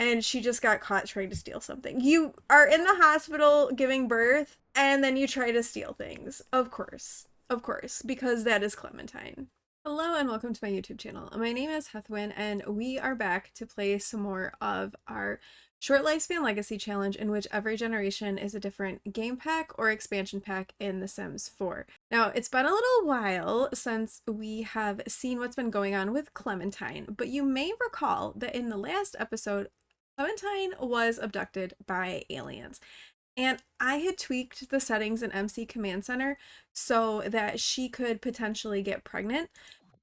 and she just got caught trying to steal something. You are in the hospital giving birth, and then you try to steal things. Of course. Of course, because that is Clementine. Hello and welcome to my YouTube channel. My name is Heathwyn, and we are back to play some more of our Short Lifespan Legacy Challenge, in which every generation is a different game pack or expansion pack in The Sims 4. Now, it's been a little while since we have seen what's been going on with Clementine, but you may recall that in the last episode, Clementine was abducted by aliens. And I had tweaked the settings in MC Command Center so that she could potentially get pregnant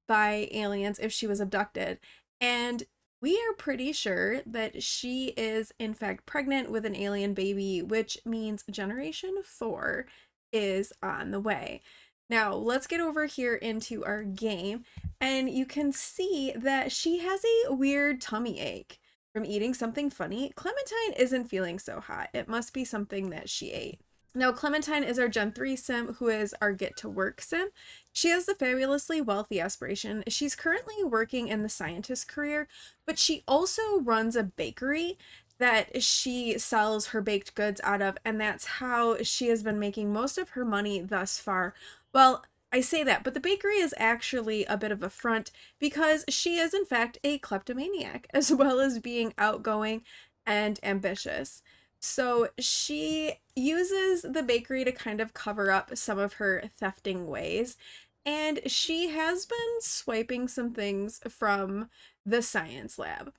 by aliens if she was abducted. And we are pretty sure that she is in fact pregnant with an alien baby, which means Generation 4 is on the way. Now, let's get over here into our game, and you can see that she has a weird tummy ache from eating something funny. Clementine isn't feeling so hot. It must be something that she ate. Now, Clementine is our Gen 3 sim, who is our Get to Work sim. She has the fabulously wealthy aspiration. She's currently working in the scientist career, but she also runs a bakery that she sells her baked goods out of, and that's how she has been making most of her money thus far. Well, I say that, but the bakery is actually a bit of a front because she is in fact a kleptomaniac, as well as being outgoing and ambitious. So she uses the bakery to kind of cover up some of her thefting ways, and she has been swiping some things from the science lab.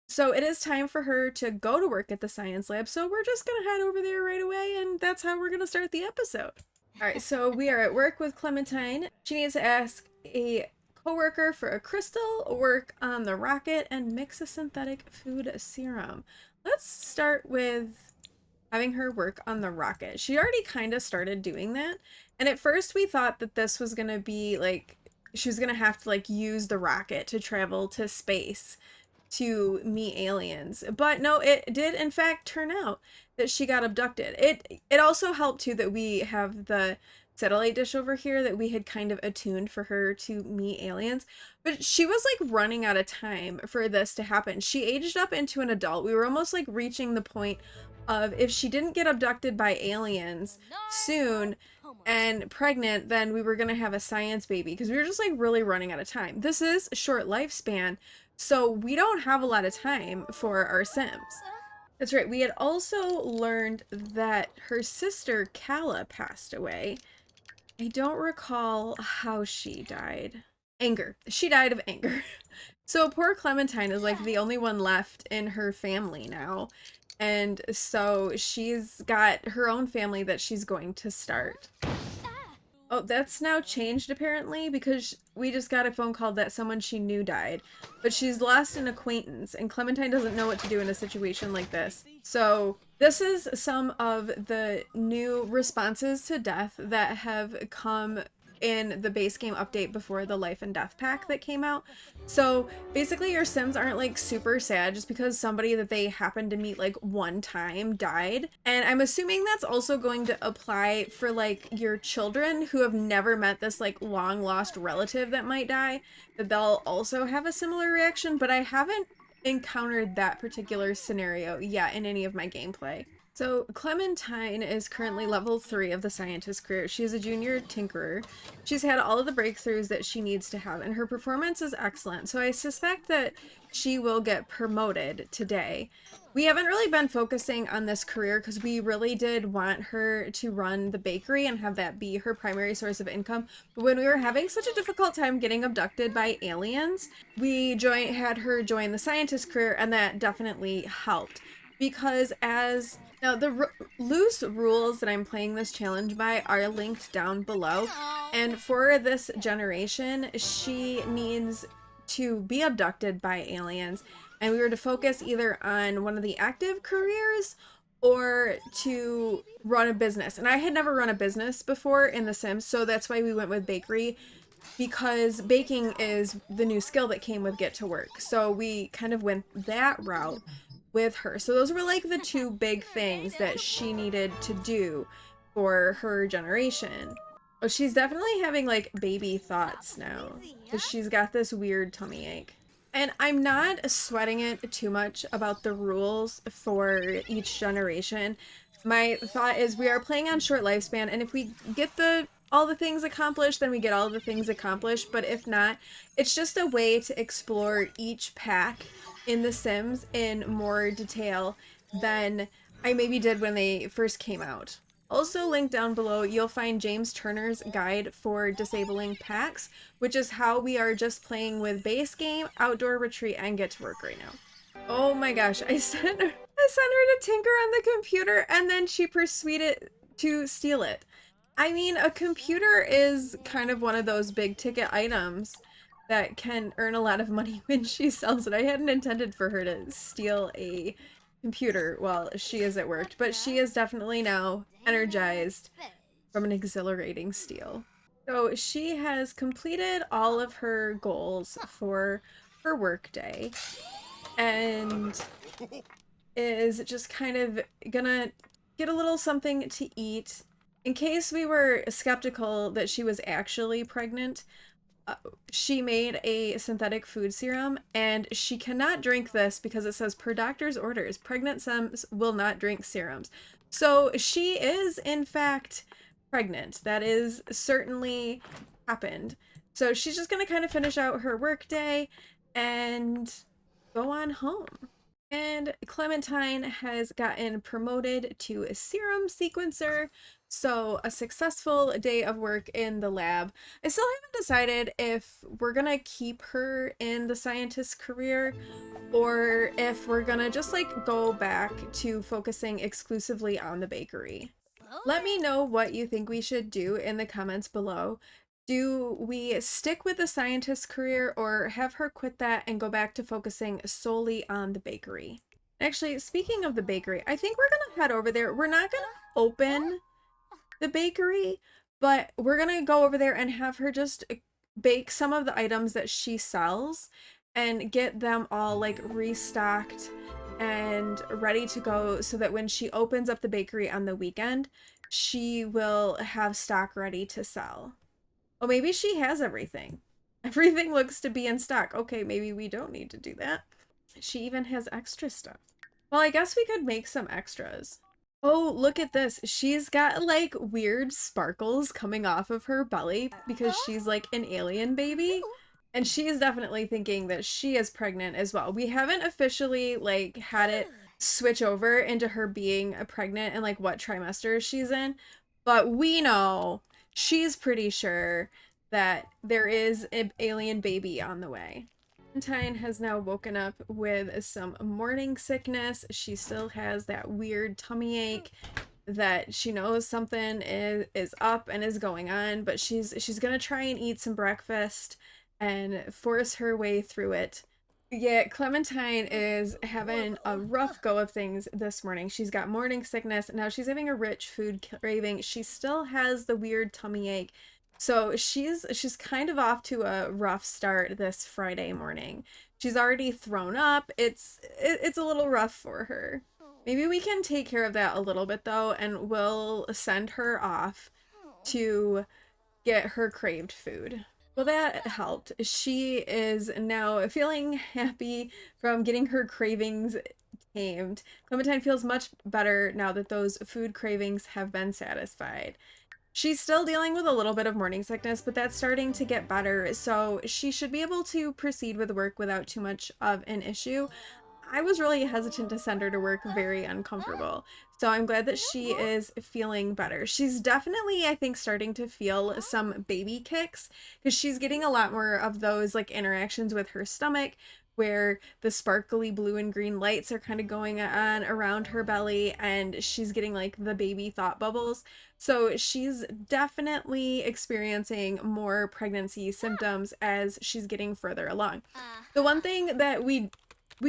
So it is time for her to go to work at the science lab, so we're just gonna head over there right away, and that's how we're gonna start the episode. Alright, so we are at work with Clementine. She needs to ask a coworker for a crystal, work on the rocket, and mix a synthetic food serum. Let's start with having her work on the rocket. She already kind of started doing that, and at first we thought that this was gonna be like she was gonna have to like use the rocket to travel to space to meet aliens, but no, it did in fact turn out that she got abducted. It also helped too that we have the satellite dish over here that we had kind of attuned for her to meet aliens, but she was like running out of time for this to happen. She aged up into an adult. We were almost like reaching the point of if she didn't get abducted by aliens soon and pregnant, then we were gonna have a science baby, because we were just like really running out of time. This is Short Lifespan, so we don't have a lot of time for our Sims. That's right, we had also learned that her sister Kala passed away. I don't recall how she died. Anger. She died of anger. So poor Clementine is like the only one left in her family now. And so she's got her own family that she's going to start. Oh, that's now changed apparently, because we just got a phone call that someone she knew died. But she's lost an acquaintance, and Clementine doesn't know what to do in a situation like this. So this is some of the new responses to death that have come in the base game update before the life and death pack that came out. So basically your Sims aren't like super sad just because somebody that they happened to meet like one time died. And I'm assuming that's also going to apply for like your children who have never met this like long lost relative that might die, that they'll also have a similar reaction, but I haven't encountered that particular scenario yet in any of my gameplay. So Clementine is currently level 3 of the scientist career. She's a junior tinkerer. She's had all of the breakthroughs that she needs to have, and her performance is excellent. So I suspect that she will get promoted today. We haven't really been focusing on this career because we really did want her to run the bakery and have that be her primary source of income. But when we were having such a difficult time getting abducted by aliens, we had her join the scientist career, and that definitely helped. Because now the loose rules that I'm playing this challenge by are linked down below, and for this generation she needs to be abducted by aliens, and we were to focus either on one of the active careers or to run a business. And I had never run a business before in The Sims, so that's why we went with bakery, because baking is the new skill that came with Get to Work. So we kind of went that route with her. So those were like the two big things that she needed to do for her generation. Oh, she's definitely having like baby thoughts now because she's got this weird tummy ache. And I'm not sweating it too much about the rules for each generation. My thought is we are playing on short lifespan, and if we get all the things accomplished, then we get all the things accomplished. But if not, it's just a way to explore each pack in The Sims in more detail than I maybe did when they first came out. Also linked down below, you'll find James Turner's guide for disabling packs, which is how we are just playing with base game, outdoor retreat, and get to work right now. Oh my gosh, I sent her to tinker on the computer and then she persuaded to steal it. I mean, a computer is kind of one of those big ticket items that can earn a lot of money when she sells it. I hadn't intended for her to steal a computer while she is at work, but she is definitely now energized from an exhilarating steal. So she has completed all of her goals for her work day and is just kind of gonna get a little something to eat. In case we were skeptical that she was actually pregnant, she made a synthetic food serum, and she cannot drink this because it says per doctor's orders, pregnant Sims will not drink serums. So she is in fact pregnant. That is certainly happened. So she's just gonna kind of finish out her work day and go on home. And Clementine has gotten promoted to a serum sequencer, so a successful day of work in the lab. I still haven't decided if we're gonna keep her in the scientist career or if we're gonna just like go back to focusing exclusively on the bakery. Let me know what you think we should do in the comments below. Do we stick with the scientist career or have her quit that and go back to focusing solely on the bakery? Actually, speaking of the bakery, I think we're gonna head over there. We're not gonna open the bakery, but we're gonna go over there and have her just bake some of the items that she sells and get them all like restocked and ready to go so that when she opens up the bakery on the weekend, she will have stock ready to sell. Oh, maybe she has everything. Everything looks to be in stock. Okay, maybe we don't need to do that. She even has extra stuff. Well, I guess we could make some extras. Oh, look at this. She's got like weird sparkles coming off of her belly because she's like an alien baby. And she is definitely thinking that she is pregnant as well. We haven't officially like had it switch over into her being pregnant and like what trimester she's in, but we know she's pretty sure that there is an alien baby on the way. Clementine has now woken up with some morning sickness. She still has that weird tummy ache that she knows something is up and is going on, but she's gonna try and eat some breakfast and force her way through it. Yeah, Clementine is having a rough go of things this morning. She's got morning sickness. Now she's having a rich food craving. She still has the weird tummy ache. So she's kind of off to a rough start this Friday morning. She's already thrown up. It's a little rough for her. Maybe we can take care of that a little bit though, and we'll send her off to get her craved food. Well, that helped. She is now feeling happy from getting her cravings tamed. Clementine feels much better now that those food cravings have been satisfied. She's still dealing with a little bit of morning sickness, but that's starting to get better, so she should be able to proceed with work without too much of an issue. I was really hesitant to send her to work, very uncomfortable. So I'm glad that she is feeling better. She's definitely, I think, starting to feel some baby kicks because she's getting a lot more of those like interactions with her stomach where the sparkly blue and green lights are kind of going on around her belly and she's getting like the baby thought bubbles. So she's definitely experiencing more pregnancy symptoms as she's getting further along. The one thing that we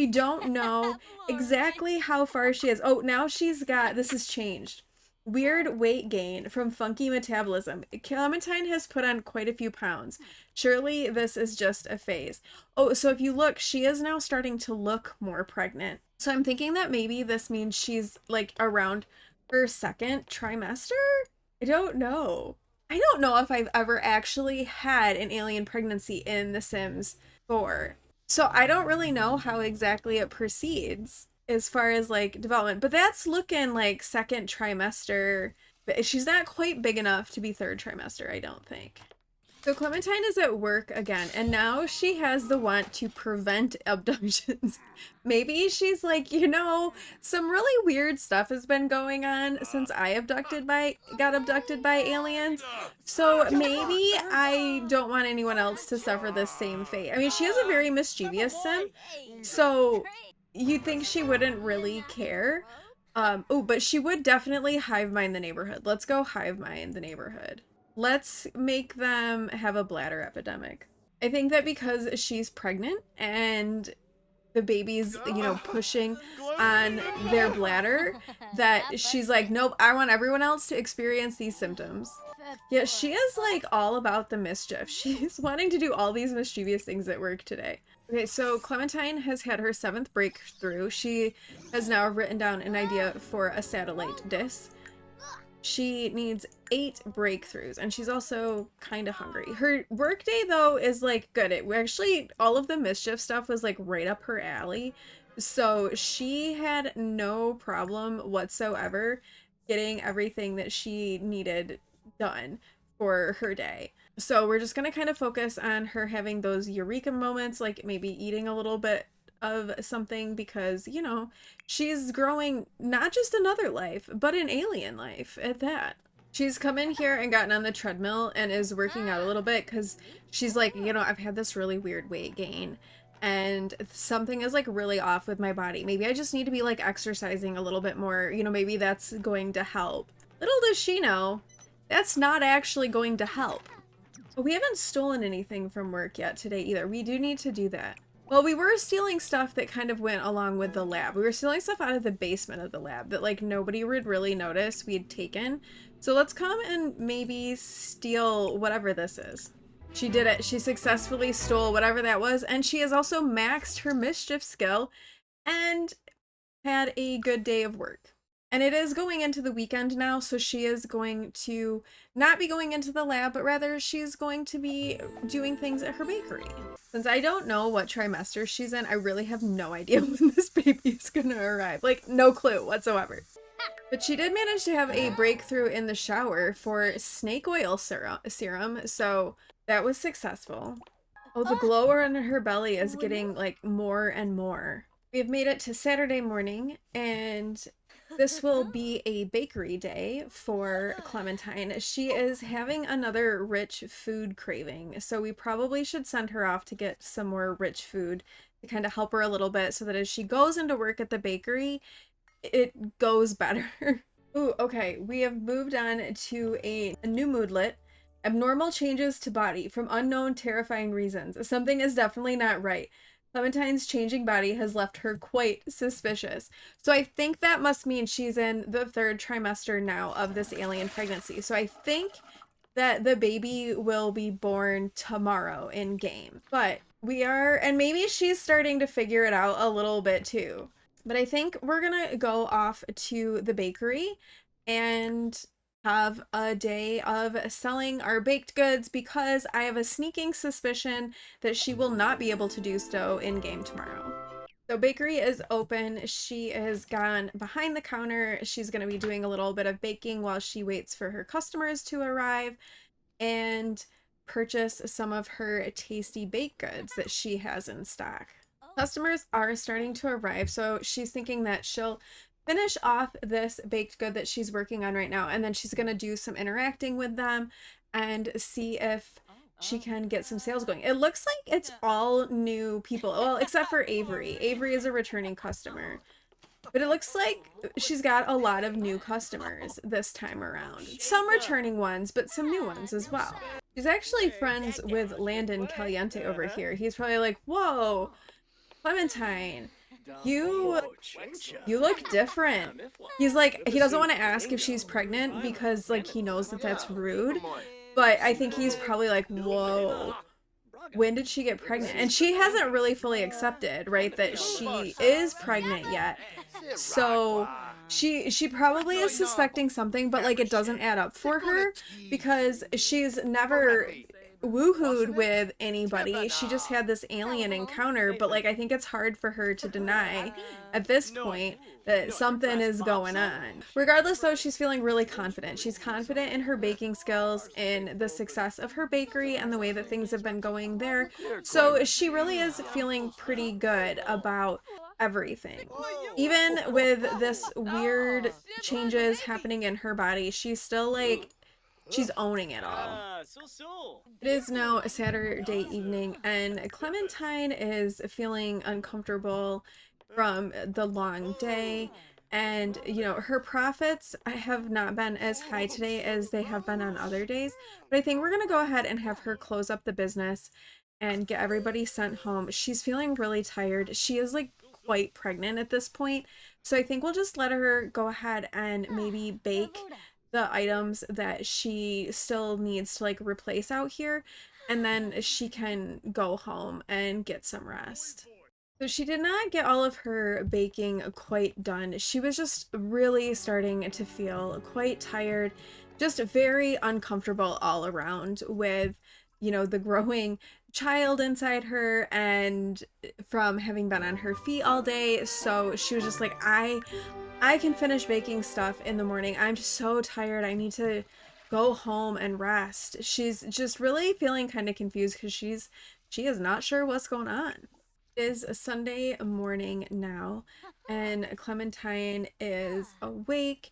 don't know exactly how far she is. Oh, now she's got, this has changed. Weird weight gain from funky metabolism. Clementine has put on quite a few pounds. Surely this is just a phase. Oh, so if you look, she is now starting to look more pregnant. So I'm thinking that maybe this means she's like around her second trimester? I don't know. I don't know if I've ever actually had an alien pregnancy in The Sims 4. So I don't really know how exactly it proceeds as far as like development, but that's looking like second trimester. But she's not quite big enough to be third trimester, I don't think. So Clementine is at work again, and now she has the want to prevent abductions. Maybe she's like, you know, some really weird stuff has been going on since I got abducted by aliens. So maybe I don't want anyone else to suffer the same fate. I mean, she is a very mischievous sim, so you'd think she wouldn't really care. Oh, but she would definitely hive mind the neighborhood. Let's go hive mind the neighborhood. Let's make them have a bladder epidemic. I think that because she's pregnant and the baby's, you know, pushing on their bladder, that she's like, nope, I want everyone else to experience these symptoms. Yeah, she is like all about the mischief. She's wanting to do all these mischievous things at work today. Okay, so Clementine has had her 7th breakthrough. She has now written down an idea for a satellite dish. She needs 8 breakthroughs, and she's also kind of hungry. Her workday, though, is, like, good. All of the mischief stuff was, like, right up her alley. So she had no problem whatsoever getting everything that she needed done for her day. So we're just going to kind of focus on her having those eureka moments, like maybe eating a little bit of something because, you know, she's growing not just another life, but an alien life at that. She's come in here and gotten on the treadmill and is working out a little bit because she's like, you know, I've had this really weird weight gain and something is like really off with my body. Maybe I just need to be like exercising a little bit more. You know, maybe that's going to help. Little does she know, that's not actually going to help. We haven't stolen anything from work yet today either. We do need to do that. Well, we were stealing stuff that kind of went along with the lab. We were stealing stuff out of the basement of the lab that like nobody would really notice we had taken. So let's come and maybe steal whatever this is. She did it. She successfully stole whatever that was, and she has also maxed her mischief skill and had a good day of work. And it is going into the weekend now, so she is going to not be going into the lab, but rather she's going to be doing things at her bakery. Since I don't know what trimester she's in, I really have no idea when this baby is gonna arrive. Like, no clue whatsoever. But she did manage to have a breakthrough in the shower for snake oil serum, so that was successful. Oh, the glow around her belly is getting, like, more and more. We have made it to Saturday morning, and this will be a bakery day for Clementine. She is having another rich food craving, so we probably should send her off to get some more rich food to kind of help her a little bit so that as she goes into work at the bakery, it goes better. Ooh, okay, we have moved on to a new moodlet. Abnormal changes to body from unknown terrifying reasons. Something is definitely not right. Clementine's changing body has left her quite suspicious. So I think that must mean she's in the 3rd trimester now of this alien pregnancy. So I think that the baby will be born tomorrow in game. But and maybe she's starting to figure it out a little bit too. But I think we're gonna go off to the bakery and have a day of selling our baked goods because I have a sneaking suspicion that she will not be able to do so in game tomorrow. So bakery is open. She has gone behind the counter. She's going to be doing a little bit of baking while she waits for her customers to arrive and purchase some of her tasty baked goods that she has in stock. Customers are starting to arrive, so she's thinking that she'll finish off this baked good that she's working on right now, and then she's gonna do some interacting with them and see if she can get some sales going. It looks like it's all new people, well, except for Avery. Avery is a returning customer, but it looks like she's got a lot of new customers this time around. Some returning ones, but some new ones as well. She's actually friends with Landon Caliente over here. He's probably like, whoa, Clementine, you look different. He's like, he doesn't want to ask if she's pregnant because like he knows that that's rude, but I think he's probably like, whoa, when did she get pregnant? And she hasn't really fully accepted, right, that she is pregnant yet. So she probably is suspecting something, but like it doesn't add up for her because she's never woohooed with anybody. She just had this alien encounter, but like I think it's hard for her to deny at this point that something is going on. Regardless though, she's feeling really confident. She's confident in her baking skills, in the success of her bakery and the way that things have been going there. So she really is feeling pretty good about everything. Even with this weird changes happening in her body, she's still like she's owning it all. It is now a Saturday evening, and Clementine is feeling uncomfortable from the long day. And, you know, her profits have not been as high today as they have been on other days. But I think we're going to go ahead and have her close up the business and get everybody sent home. She's feeling really tired. She is like quite pregnant at this point. So I think we'll just let her go ahead and maybe bake the items that she still needs to like replace out here, and then she can go home and get some rest. So she did not get all of her baking quite done. She was just really starting to feel quite tired, just very uncomfortable all around with, you know, the growing child inside her and from having been on her feet all day. So she was just like, I can finish baking stuff in the morning. I'm just so tired. I need to go home and rest. She's just really feeling kind of confused because she is not sure what's going on. It is a Sunday morning now, and Clementine is awake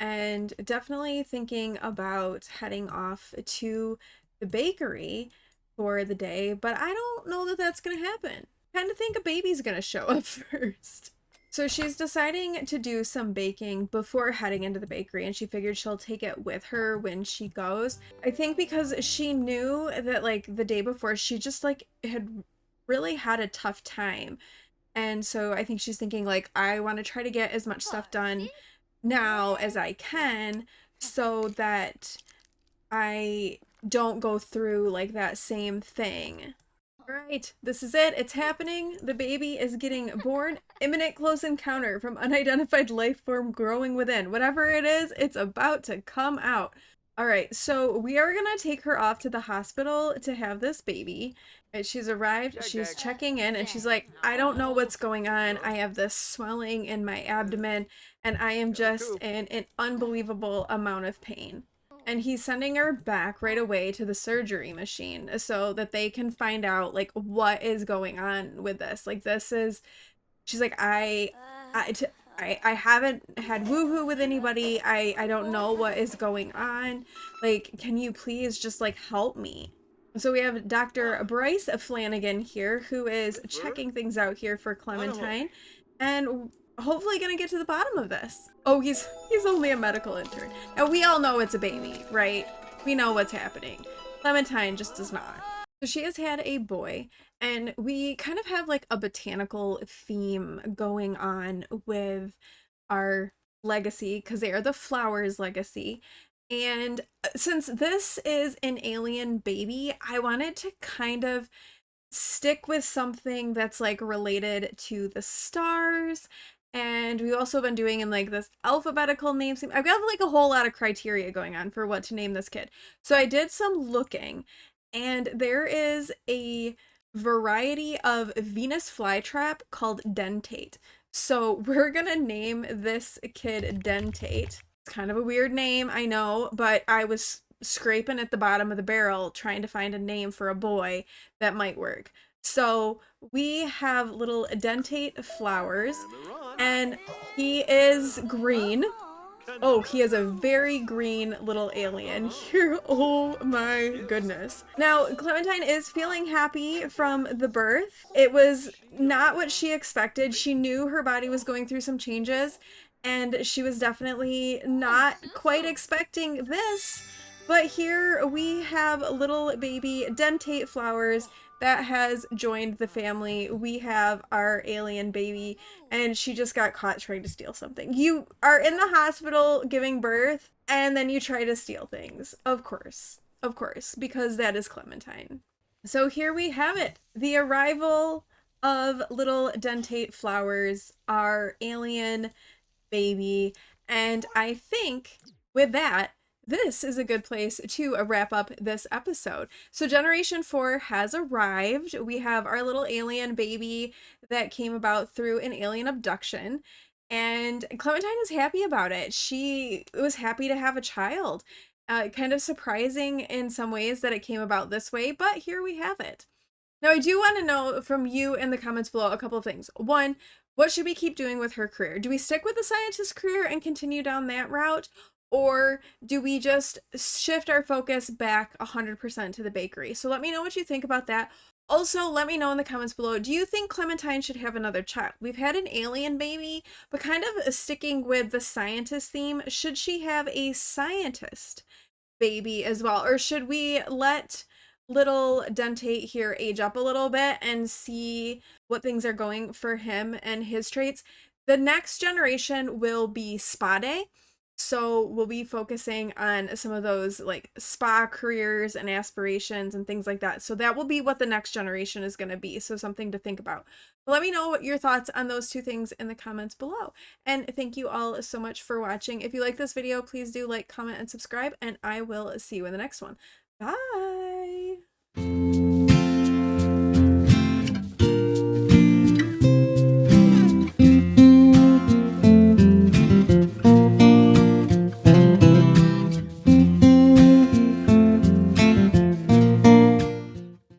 and definitely thinking about heading off to the bakery for the day, but I don't know that that's gonna happen. I kind of think a baby's gonna show up first. So she's deciding to do some baking before heading into the bakery, and she figured she'll take it with her when she goes. I think because she knew that like the day before she just like had really had a tough time. And so I think she's thinking like, I want to try to get as much stuff done now as I can so that I don't go through like that same thing. All right, this is it. It's happening. The baby is getting born. Imminent close encounter from unidentified life form growing within. Whatever it is, it's about to come out. All right, so we are gonna take her off to the hospital to have this baby. And she's arrived, she's checking in, and she's like, I don't know what's going on. I have this swelling in my abdomen, and I am just in an unbelievable amount of pain. And he's sending her back right away to the surgery machine so that they can find out like what is going on with this. Like this is, she's like, I haven't had woohoo with anybody. I don't know what is going on. Like, can you please just like help me? So we have Dr. Bryce Flanagan here, who is checking things out here for Clementine and hopefully gonna get to the bottom of this. Oh, he's only a medical intern. Now we all know it's a baby, right? We know what's happening. Clementine just does not. So she has had a boy, and we kind of have like a botanical theme going on with our legacy because they are the flowers legacy. And since this is an alien baby, I wanted to kind of stick with something that's like related to the stars. And we've also been doing in like this alphabetical name scheme. I've got like a whole lot of criteria going on for what to name this kid. So I did some looking, and there is a variety of Venus flytrap called dentate. So we're gonna name this kid Dentate. It's kind of a weird name, I know, but I was scraping at the bottom of the barrel trying to find a name for a boy that might work. So we have little dentate flowers, and he is green. Oh, he is a very green little alien here. Oh my goodness. Now, Clementine is feeling happy from the birth. It was not what she expected. She knew her body was going through some changes, and she was definitely not quite expecting this. But here we have little baby dentate flowers that has joined the family. We have our alien baby, and she just got caught trying to steal something. You are in the hospital giving birth, and then you try to steal things. Of course, because that is Clementine. So here we have it. The arrival of little dentate flowers, our alien baby. And I think with that, this is a good place to wrap up this episode. So Generation 4 has arrived. We have our little alien baby that came about through an alien abduction. And Clementine is happy about it. She was happy to have a child. Kind of surprising in some ways that it came about this way, but here we have it. Now, I do want to know from you in the comments below a couple of things. One, what should we keep doing with her career? Do we stick with the scientist career and continue down that route? Or do we just shift our focus back 100% to the bakery? So let me know what you think about that. Also, let me know in the comments below, do you think Clementine should have another child? We've had an alien baby, but kind of sticking with the scientist theme, should she have a scientist baby as well? Or should we let little Dentate here age up a little bit and see what things are going for him and his traits? The next generation will be spa day. So we'll be focusing on some of those like spa careers and aspirations and things like that. So that will be what the next generation is going to be. So something to think about. But let me know what your thoughts on those two things in the comments below. And thank you all so much for watching. If you like this video, please do like, comment, and subscribe. And I will see you in the next one. Bye!